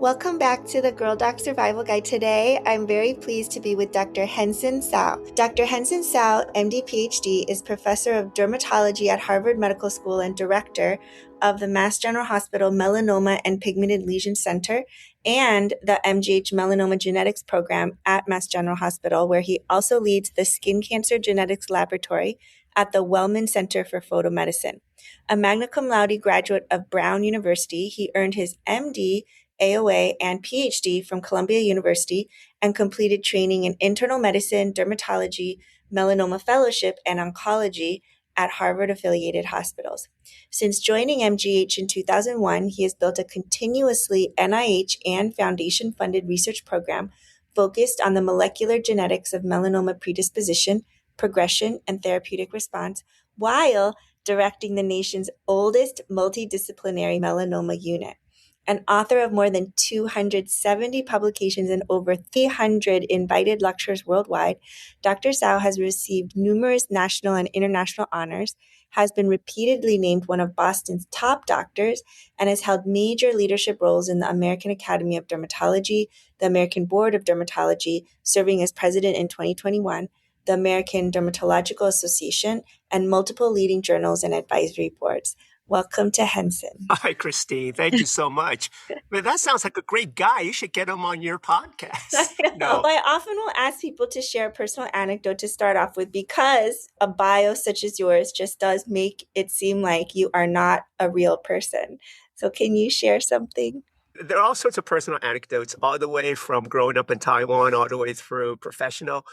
Welcome back to the Girl Doc Survival Guide. Today, I'm very pleased to be with Dr. Hensin Tsao. Dr. Hensin Tsao, MD, PhD, is Professor of Dermatology at Harvard Medical School and Director of the Mass General Hospital Melanoma and Pigmented Lesion Center and the MGH Melanoma Genetics Program at Mass General Hospital, where he also leads the Skin Cancer Genetics Laboratory at the Wellman Center for Photomedicine. A magna cum laude graduate of Brown University, he earned his MD, AOA, and PhD from Columbia University and completed training in internal medicine, dermatology, melanoma fellowship, and oncology at Harvard-affiliated hospitals. Since joining MGH in 2001, he has built a continuously NIH and foundation-funded research program focused on the molecular genetics of melanoma predisposition, progression, and therapeutic response, while directing the nation's oldest multidisciplinary melanoma unit. An author of more than 270 publications and over 300 invited lectures worldwide, Dr. Tsao has received numerous national and international honors, has been repeatedly named one of Boston's top doctors, and has held major leadership roles in the American Academy of Dermatology, the American Board of Dermatology, serving as president in 2021, the American Dermatological Association, and multiple leading journals and advisory boards. Welcome to Hensin. Hi, Christine. Thank you so much. Man, that sounds like a great guy. You should get him on your podcast. No. I often will ask people to share a personal anecdote to start off with, because a bio such as yours just does make it seem like you are not a real person. So can you share something? There are all sorts of personal anecdotes, all the way from growing up in Taiwan, all the way through professional.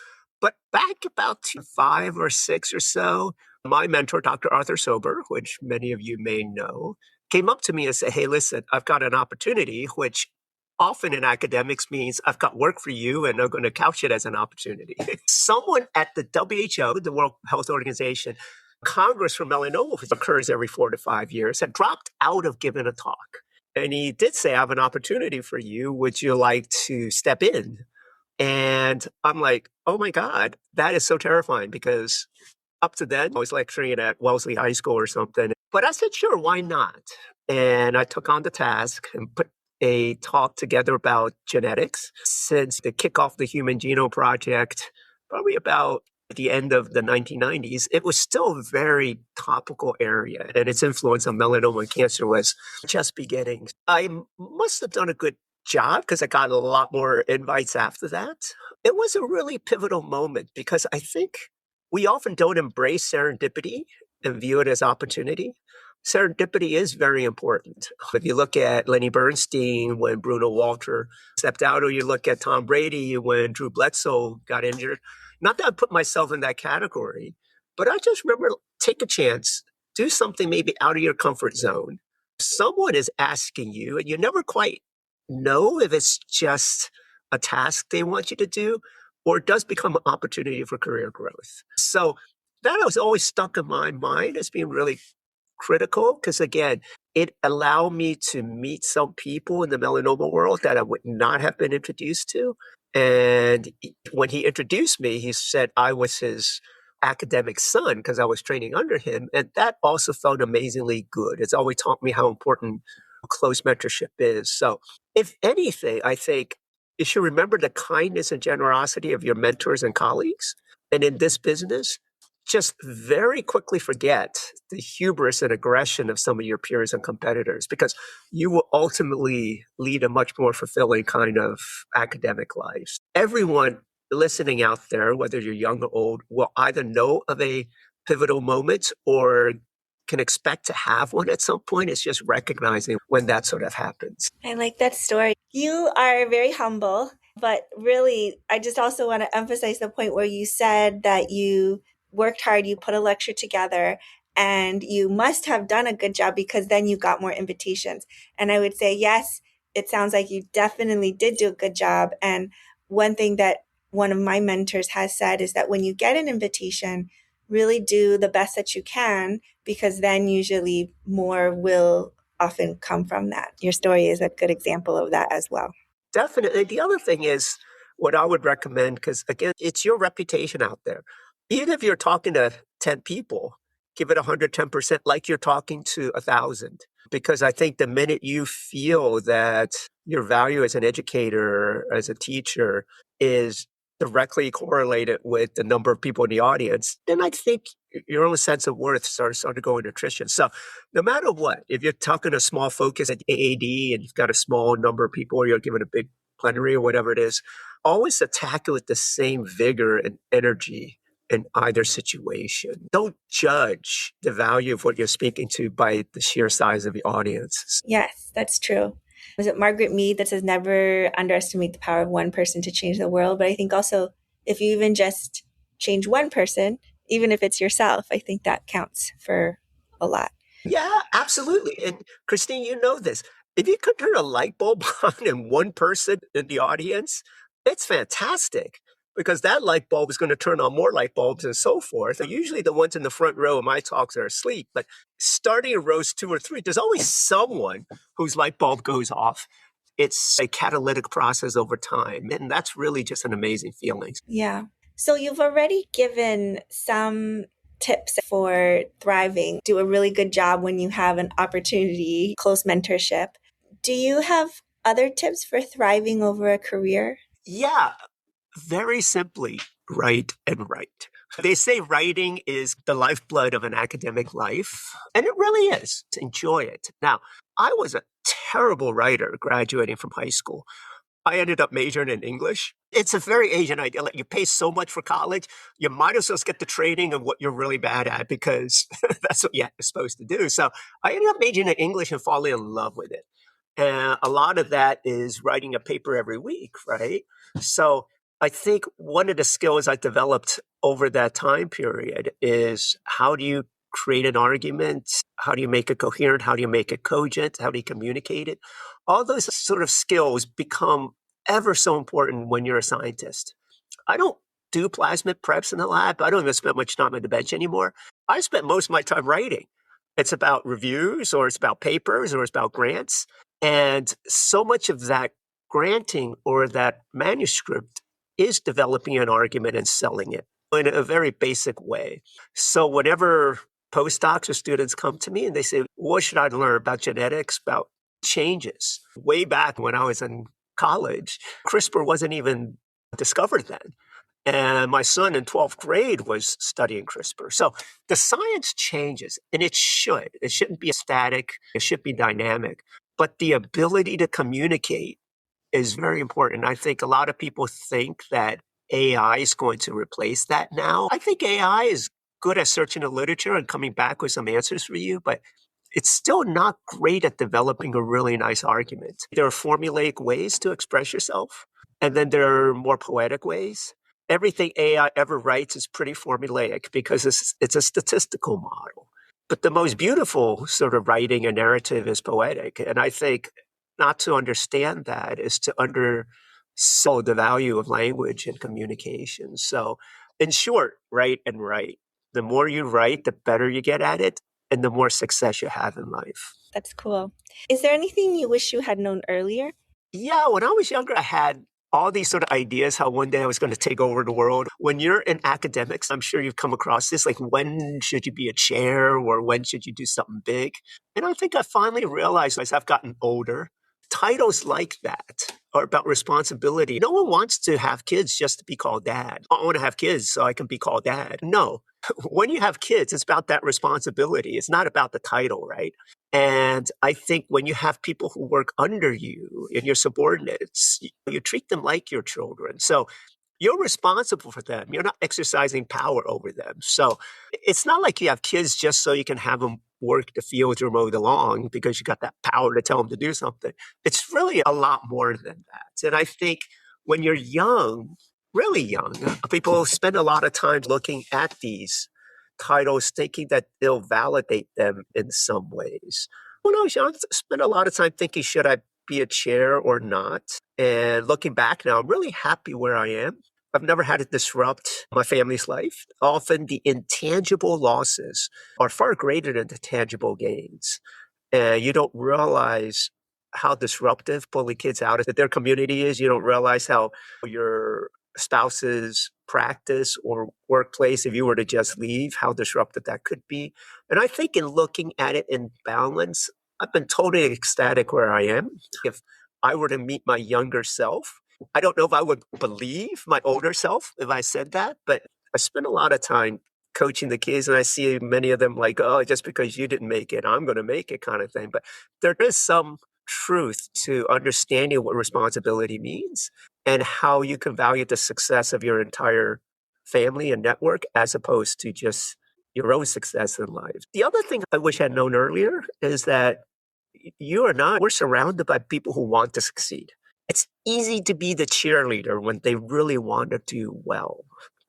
But back about 5 or 6 or so, my mentor, Dr. Arthur Sober, which many of you may know, came up to me and said, hey, listen, I've got an opportunity, which often in academics means I've got work for you and I'm going to couch it as an opportunity. Someone at the WHO, the World Health Organization, Congress for melanoma, which occurs every 4 to 5 years, had dropped out of giving a talk. And he did say, I have an opportunity for you. Would you like to step in? And I'm like, oh my God, that is so terrifying, because up to then, I was lecturing at Wellesley High School or something. But I said, sure, why not? And I took on the task and put a talk together about genetics. Since the kickoff of the Human Genome Project, probably about the end of the 1990s, it was still a very topical area, and its influence on melanoma and cancer was just beginning. I must have done a good job, because I got a lot more invites after that. It was a really pivotal moment, because I think we often don't embrace serendipity and view it as opportunity. Serendipity is very important. If you look at Lenny Bernstein when Bruno Walter stepped out, or you look at Tom Brady when Drew Bledsoe got injured, not that I put myself in that category, but I just remember, take a chance, do something maybe out of your comfort zone. Someone is asking you, and you never quite know if it's just a task they want you to do, or it does become an opportunity for career growth. So that was always stuck in my mind as being really critical, because again, it allowed me to meet some people in the melanoma world that I would not have been introduced to. And when he introduced me, he said I was his academic son, because I was training under him. And that also felt amazingly good. It's always taught me how important close mentorship is. So if anything, I think you should remember the kindness and generosity of your mentors and colleagues. And in this business, just very quickly forget the hubris and aggression of some of your peers and competitors, because you will ultimately lead a much more fulfilling kind of academic life. Everyone listening out there, whether you're young or old, will either know of a pivotal moment or can expect to have one at some point. It's just recognizing when that sort of happens. I like that story. You are very humble, but really, I just also want to emphasize the point where you said that you worked hard, you put a lecture together, and you must have done a good job, because then you got more invitations. And I would say, yes, it sounds like you definitely did do a good job. And one thing that one of my mentors has said is that when you get an invitation, really do the best that you can, because then usually more will often come from that. Your story is a good example of that as well. Definitely. The other thing is what I would recommend, because again, it's your reputation out there. Even if you're talking to 10 people, give it 110% like you're talking to 1,000. Because I think the minute you feel that your value as an educator, as a teacher, is directly correlated with the number of people in the audience, then I think your own sense of worth starts to go into attrition. So no matter what, if you're talking a small focus at AAD and you've got a small number of people, or you're giving a big plenary or whatever it is, always attack it with the same vigor and energy in either situation. Don't judge the value of what you're speaking to by the sheer size of the audience. Yes, that's true. Was it Margaret Mead that says never underestimate the power of one person to change the world? But I think also if you even just change one person, even if it's yourself, I think that counts for a lot. Yeah, absolutely. And Christine, you know this. If you could turn a light bulb on in one person in the audience, it's fantastic because that light bulb is going to turn on more light bulbs and so forth. Usually the ones in the front row of my talks are asleep, but starting in rows 2 or 3, there's always someone whose light bulb goes off. It's a catalytic process over time, and that's really just an amazing feeling. Yeah. So you've already given some tips for thriving. Do a really good job when you have an opportunity, close mentorship. Do you have other tips for thriving over a career? Yeah, very simply, write and write. They say writing is the lifeblood of an academic life, and it really is. Enjoy it. Now, I was a terrible writer graduating from high school. I ended up majoring in English. It's a very Asian idea. Like you pay so much for college, you might as well get the training of what you're really bad at because that's what you're supposed to do. So I ended up majoring in English and falling in love with it. And a lot of that is writing a paper every week, right? So I think one of the skills I developed over that time period is how do you create an argument? How do you make it coherent? How do you make it cogent? How do you communicate it? All those sort of skills become ever so important when you're a scientist. I don't do plasmid preps in the lab. I don't even spend much time on the bench anymore. I spend most of my time writing. It's about reviews or it's about papers or it's about grants. And so much of that granting or that manuscript is developing an argument and selling it in a very basic way. So whenever postdocs or students come to me and they say, what should I learn about genetics, about changes? Way back when I was in college, CRISPR wasn't even discovered then. And my son in 12th grade was studying CRISPR. So the science changes, and it should. It shouldn't be static. It should be dynamic. But the ability to communicate is very important. I think a lot of people think that AI is going to replace that now. I think AI is good at searching the literature and coming back with some answers for you, but it's still not great at developing a really nice argument. There are formulaic ways to express yourself, and then there are more poetic ways. Everything AI ever writes is pretty formulaic because it's a statistical model. But the most beautiful sort of writing and narrative is poetic. And I think not to understand that is to undersell the value of language and communication. So in short, write and write. The more you write, the better you get at it and the more success you have in life. That's cool. Is there anything you wish you had known earlier? Yeah, when I was younger, I had all these sort of ideas how one day I was going to take over the world. When you're in academics, I'm sure you've come across this, like when should you be a chair or when should you do something big? And I think I finally realized as I've gotten older, titles like that are about responsibility. No one wants to have kids just to be called dad. I want to have kids so I can be called dad. No, when you have kids, it's about that responsibility. It's not about the title, right? And I think when you have people who work under you and your subordinates, you treat them like your children. So you're responsible for them. You're not exercising power over them. So it's not like you have kids just so you can have them work the fields or mow the lawn because you got that power to tell them to do something. It's really a lot more than that. And I think when you're young, really young, people spend a lot of time looking at these titles thinking that they'll validate them in some ways. When I was young, I spent a lot of time thinking, should I be a chair or not? And looking back now, I'm really happy where I am. I've never had it disrupt my family's life. Often the intangible losses are far greater than the tangible gains. And you don't realize how disruptive pulling kids out of their community is. You don't realize how your spouse's practice or workplace, if you were to just leave, how disruptive that could be. And I think in looking at it in balance, I've been totally ecstatic where I am. If I were to meet my younger self, I don't know if I would believe my older self if I said that, but I spent a lot of time coaching the kids and I see many of them like, oh, just because you didn't make it, I'm going to make it kind of thing. But there is some truth to understanding what responsibility means and how you can value the success of your entire family and network as opposed to just your own success in life. The other thing I wish I'd known earlier is that you and I, we're surrounded by people who want to succeed. It's easy to be the cheerleader when they really want to do well.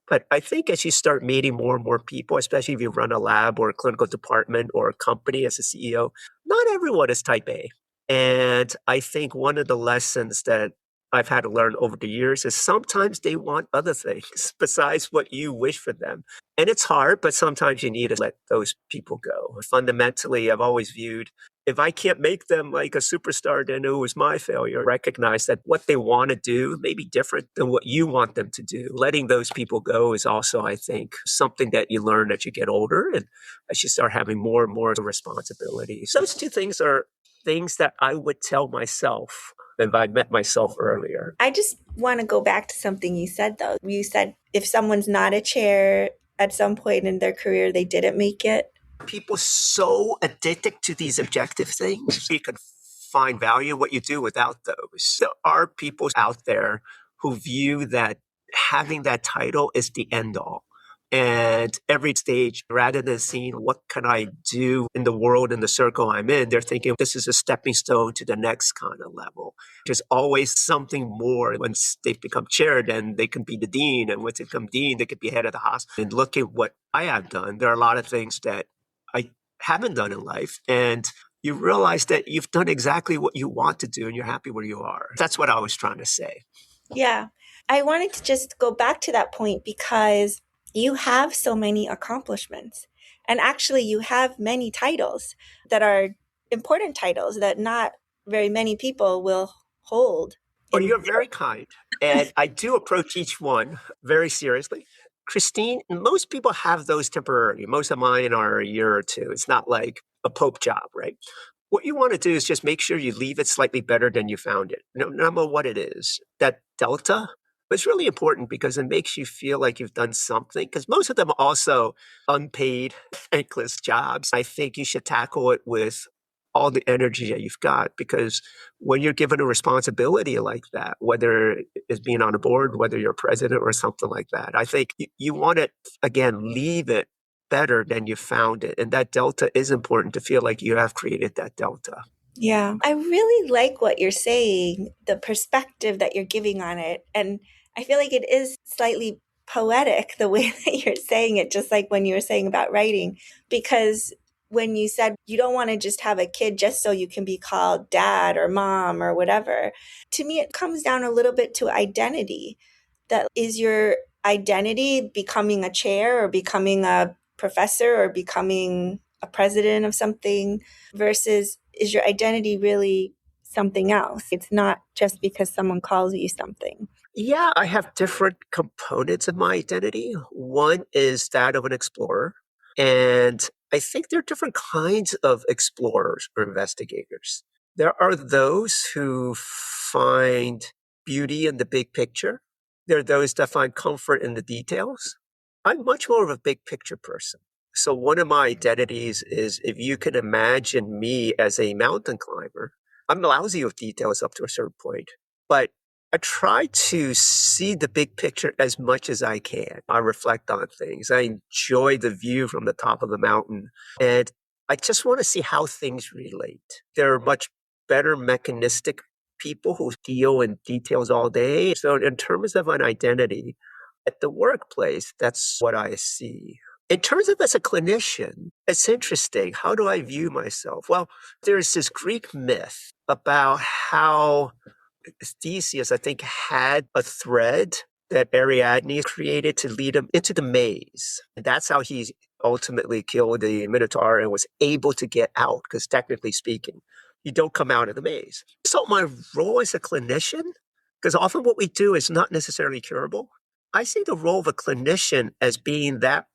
But I think as you start meeting more and more people, especially if you run a lab or a clinical department or a company as a CEO, not everyone is type A. And I think one of the lessons that I've had to learn over the years is sometimes they want other things besides what you wish for them. And it's hard, but sometimes you need to let those people go. Fundamentally, I've always viewed if I can't make them like a superstar, then it was my failure. Recognize that what they want to do may be different than what you want them to do. Letting those people go is also, I think, something that you learn as you get older and as you start having more and more responsibilities. Those two things are things that I would tell myself if I met myself earlier. I just want to go back to something you said, though. You said if someone's not a chair at some point in their career, they didn't make it. People so addicted to these objective things, you can find value in what you do without those. There are people out there who view that having that title is the end all. And every stage, rather than seeing what can I do in the world, in the circle I'm in, they're thinking this is a stepping stone to the next kind of level. There's always something more. Once they've become chair, then they can be the dean. And once they become dean, they could be head of the hospital. And look at what I have done. There are a lot of things that I haven't done in life. And you realize that you've done exactly what you want to do and you're happy where you are. That's what I was trying to say. Yeah. I wanted to just go back to that point because you have so many accomplishments. And actually, you have many titles that are important titles that not very many people will hold. Well, you're very kind. And I do approach each one very seriously. Christine, most people have those temporarily. Most of mine are a year or two. It's not like a Pope job, right? What you want to do is just make sure you leave it slightly better than you found it. No matter what it is. That delta is really important because it makes you feel like you've done something. Because most of them are also unpaid, thankless jobs. I think you should tackle it with all the energy that you've got, because when you're given a responsibility like that, whether it's being on a board, whether you're president or something like that, I think you want to, again, leave it better than you found it. And that delta is important to feel like you have created that delta. Yeah. I really like what you're saying, the perspective that you're giving on it. And I feel like it is slightly poetic the way that you're saying it, just like when you were saying about writing, because when you said you don't want to just have a kid just so you can be called dad or mom or whatever, to me, it comes down a little bit to identity. That is your identity becoming a chair or becoming a professor or becoming a president of something versus is your identity really something else? It's not just because someone calls you something. Yeah, I have different components of my identity. One is that of an explorer. And I think there are different kinds of explorers or investigators. There are those who find beauty in the big picture. There are those that find comfort in the details. I'm much more of a big picture person. So one of my identities is if you can imagine me as a mountain climber, I'm lousy with details up to a certain point, but I try to see the big picture as much as I can. I reflect on things. I enjoy the view from the top of the mountain. And I just want to see how things relate. There are much better mechanistic people who deal in details all day. So in terms of an identity, at the workplace, that's what I see. In terms of as a clinician, it's interesting. How do I view myself? Well, there's this Greek myth about how Theseus, I think, had a thread that Ariadne created to lead him into the maze. And that's how he ultimately killed the Minotaur and was able to get out, because technically speaking, you don't come out of the maze. So my role as a clinician, because often what we do is not necessarily curable. I see the role of a clinician as being that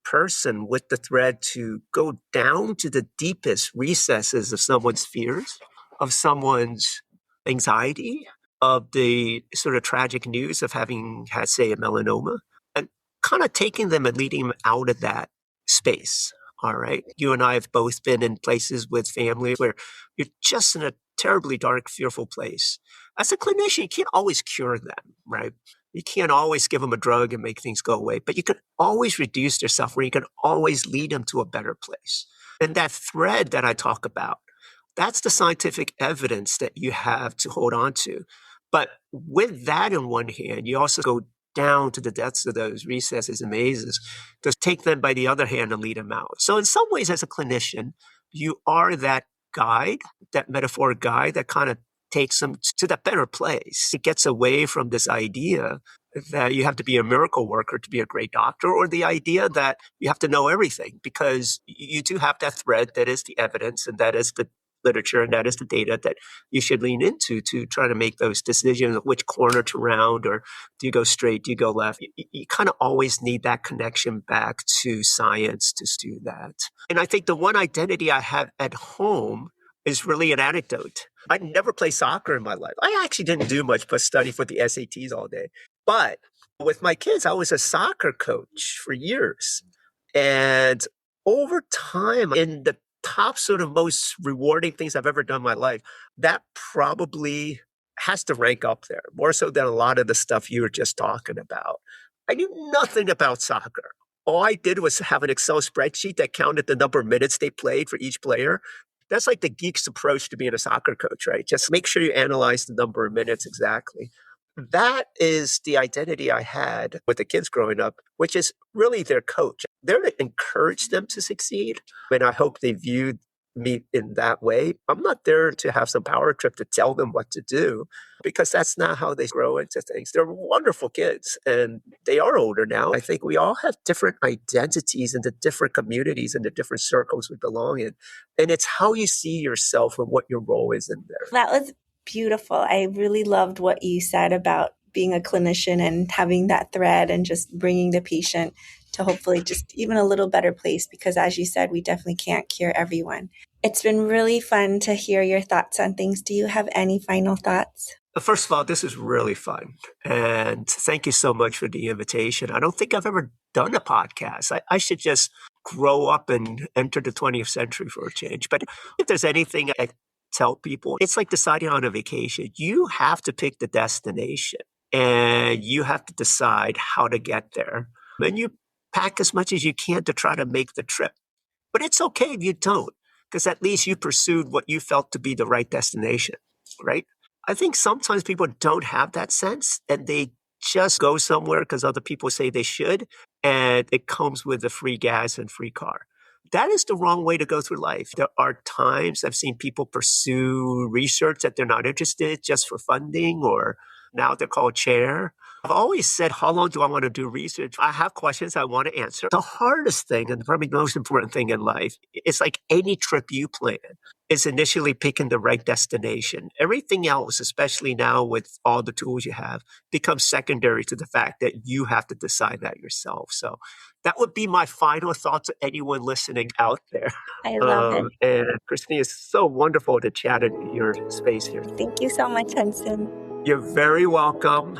person with the thread to go down to the deepest recesses of someone's fears, of someone's anxiety, of the sort of tragic news of having had, say, a melanoma, and kind of taking them and leading them out of that space. All right. You and I have both been in places with family where you're just in a terribly dark, fearful place. As a clinician, you can't always cure them, right? You can't always give them a drug and make things go away, but you can always reduce their suffering. You can always lead them to a better place. And that thread that I talk about, that's the scientific evidence that you have to hold on to. But with that in one hand, you also go down to the depths of those recesses and mazes to take them by the other hand and lead them out. So in some ways, as a clinician, you are that guide, that metaphoric guide that kind of takes them to that better place. It gets away from this idea that you have to be a miracle worker to be a great doctor, or the idea that you have to know everything, because you do have that thread that is the evidence and that is the literature and that is the data that you should lean into to try to make those decisions of which corner to round, or do you go straight, do you go left? You kind of always need that connection back to science to do that. And I think the one identity I have at home is really an anecdote. I never played soccer in my life. I actually didn't do much but study for the SATs all day. But with my kids, I was a soccer coach for years. And over time, in the top sort of most rewarding things I've ever done in my life, that probably has to rank up there, more so than a lot of the stuff you were just talking about. I knew nothing about soccer. All I did was have an Excel spreadsheet that counted the number of minutes they played for each player. That's like the geek's approach to being a soccer coach, right? Just make sure you analyze the number of minutes exactly. That is the identity I had with the kids growing up, which is really their coach. They're to encourage them to succeed. And I hope they viewed me in that way. I'm not there to have some power trip to tell them what to do, because that's not how they grow into things. They're wonderful kids and they are older now. I think we all have different identities in the different communities and the different circles we belong in. And it's how you see yourself and what your role is in there. That was beautiful. I really loved what you said about being a clinician and having that thread and just bringing the patient to hopefully just even a little better place, because as you said, we definitely can't cure everyone. It's been really fun to hear your thoughts on things. Do you have any final thoughts? First of all, this is really fun. And thank you so much for the invitation. I don't think I've ever done a podcast. I should just grow up and enter the 20th century for a change. But if there's anything I tell people, it's like deciding on a vacation. You have to pick the destination and you have to decide how to get there. And you pack as much as you can to try to make the trip. But it's okay if you don't, because at least you pursued what you felt to be the right destination, right? I think sometimes people don't have that sense and they just go somewhere because other people say they should, and it comes with a free gas and free car. That is the wrong way to go through life. There are times I've seen people pursue research that they're not interested in just for funding, or now they're called chair. I've always said, how long do I want to do research? I have questions I want to answer. The hardest thing, and probably the most important thing in life, is like any trip you plan, is initially picking the right destination. Everything else, especially now with all the tools you have, becomes secondary to the fact that you have to decide that yourself. So that would be my final thoughts to anyone listening out there. I love it. And Christine, it's so wonderful to chat in your space here. Thank you so much, Hensin. You're very welcome.